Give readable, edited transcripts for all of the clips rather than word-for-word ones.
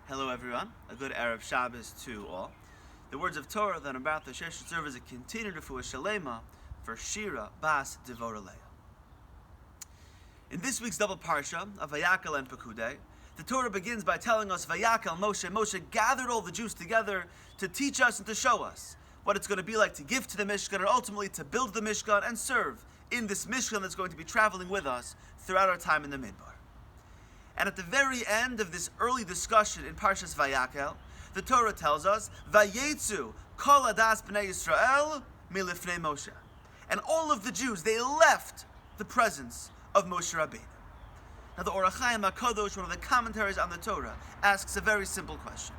Hello everyone, a good Erev Shabbos to all. The words of Torah that I'm about to share should serve as a continued Refuah Sheleimah for Shira Bat Devorah Leah. In this week's double Parsha of Vayakhel-Pekudei, the Torah begins by telling us Vayakhel Moshe gathered all the Jews together to teach us and to show us what it's going to be like to give to the Mishkan and ultimately to build the Mishkan and serve in this Mishkan that's going to be traveling with us throughout our time in the Midbar. And at the very end of this early discussion in Parshat Vayakhel, the Torah tells us, Vayetzu kol adas b'nei Yisrael milifnei Moshe. And all of the Jews, they left the presence of Moshe Rabbeinu. Now the Or HaChaim HaKadosh, one of the commentaries on the Torah, asks a very simple question.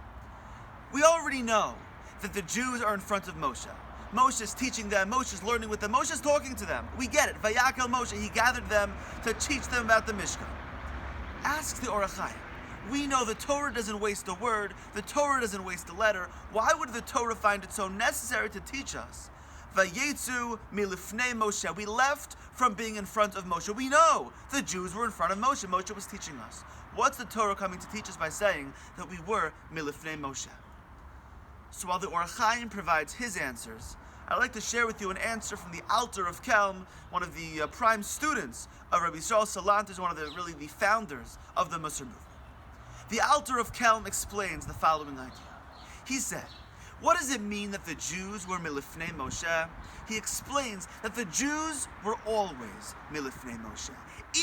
We already know that the Jews are in front of Moshe. Moshe is teaching them, Moshe is learning with them, Moshe is talking to them. We get it. Vayakhel Moshe, he gathered them to teach them about the Mishkan. Asks the Or HaChaim, we know the Torah doesn't waste a word, the Torah doesn't waste a letter. Why would the Torah find it so necessary to teach us? Vayetzu milifnei Moshe. We left from being in front of Moshe. We know the Jews were in front of Moshe. Moshe was teaching us. What's the Torah coming to teach us by saying that we were milifnei Moshe? So while the Or HaChaim provides his answers, I'd like to share with you an answer from the Alter of Kelm, one of the prime students of Rabbi Yisrael Salanter, one of the founders of the Musar movement. The Alter of Kelm explains the following idea. He said, what does it mean that the Jews were milifnei Moshe? He explains that the Jews were always milifnei Moshe.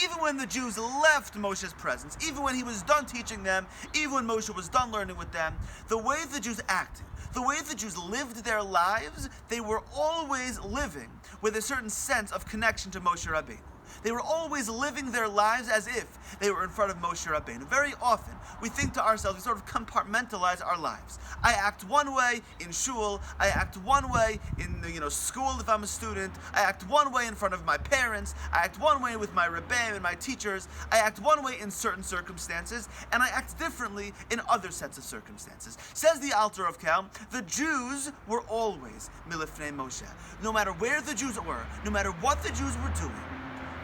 Even when the Jews left Moshe's presence, even when he was done teaching them, even when Moshe was done learning with them, the way the Jews acted, the way the Jews lived their lives, they were always living with a certain sense of connection to Moshe Rabbeinu. They were always living their lives as if they were in front of Moshe Rabbeinu. Very often, we think to ourselves, we sort of compartmentalize our lives. I act one way in shul, I act one way in school if I'm a student, I act one way in front of my parents, I act one way with my rebbeim and my teachers, I act one way in certain circumstances, and I act differently in other sets of circumstances. Says the Alter of Kelm, the Jews were always milifnei Moshe. No matter where the Jews were, no matter what the Jews were doing,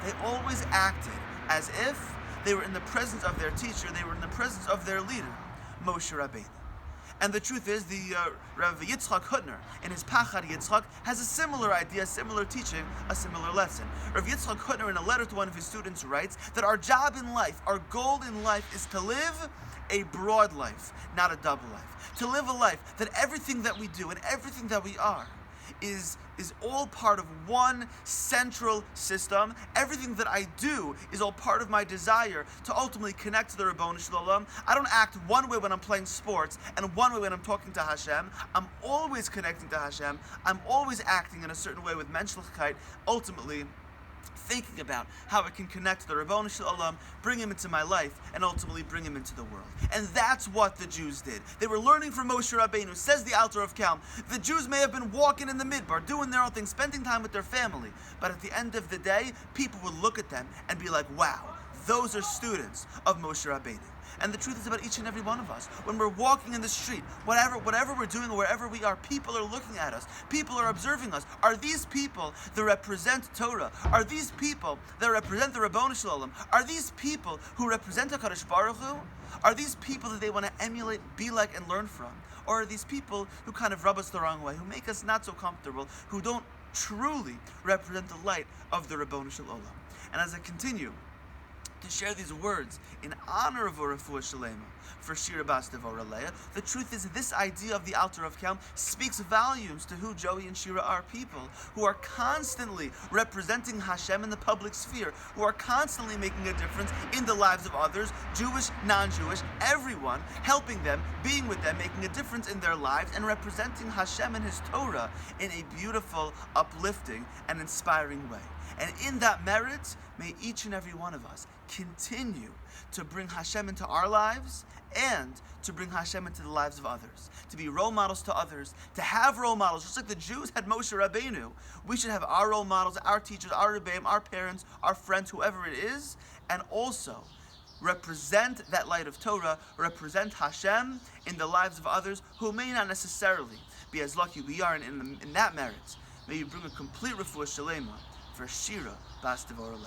they always acted as if they were in the presence of their teacher, they were in the presence of their leader, Moshe Rabbeinu. And the truth is, the Rav Yitzchak Hutner, in his Pachad Yitzchak, has a similar idea, a similar teaching, a similar lesson. Rav Yitzchak Hutner, in a letter to one of his students, writes that our job in life, our goal in life, is to live a broad life, not a double life. To live a life that everything that we do and everything that we are is all part of one central system. Everything that I do is all part of my desire to ultimately connect to the Ribbono Shel Olam. I don't act one way when I'm playing sports and one way when I'm talking to Hashem. I'm always connecting to Hashem. I'm always acting in a certain way with menschlichkeit, ultimately thinking about how I can connect to the Ribbono Shel Olam, bring him into my life, and ultimately bring him into the world. And that's what the Jews did. They were learning from Moshe Rabbeinu. Says the Alter of Kelm, the Jews may have been walking in the Midbar, doing their own thing, spending time with their family, but at the end of the day, people would look at them and be like, wow, those are students of Moshe Rabbeinu. And the truth is about each and every one of us. When we're walking in the street, whatever we're doing, wherever we are, people are looking at us. People are observing us. Are these people that represent Torah? Are these people that represent the Ribbono Shel Olam? Are these people who represent HaKadosh Baruch Hu? Are these people that they want to emulate, be like, and learn from? Or are these people who kind of rub us the wrong way, who make us not so comfortable, who don't truly represent the light of the Ribbono Shel Olam? And as I continue to share these words in honor of Refuah Sheleimah for Shira Bat Devorah Leah, the truth is this idea of the Alter of Kelm speaks volumes to who Joey and Shira are, people who are constantly representing Hashem in the public sphere, who are constantly making a difference in the lives of others, Jewish, non-Jewish, everyone, helping them, being with them, making a difference in their lives, and representing Hashem and His Torah in a beautiful, uplifting, and inspiring way. And in that merit, may each and every one of us continue to bring Hashem into our lives and to bring Hashem into the lives of others, to be role models to others, to have role models. Just like the Jews had Moshe Rabbeinu, we should have our role models, our teachers, our rebbeim, our parents, our friends, whoever it is, and also represent that light of Torah, represent Hashem in the lives of others who may not necessarily be as lucky we are in that merit. May you bring a complete Refuah Sheleimah for Shira Bat Devorah Leah.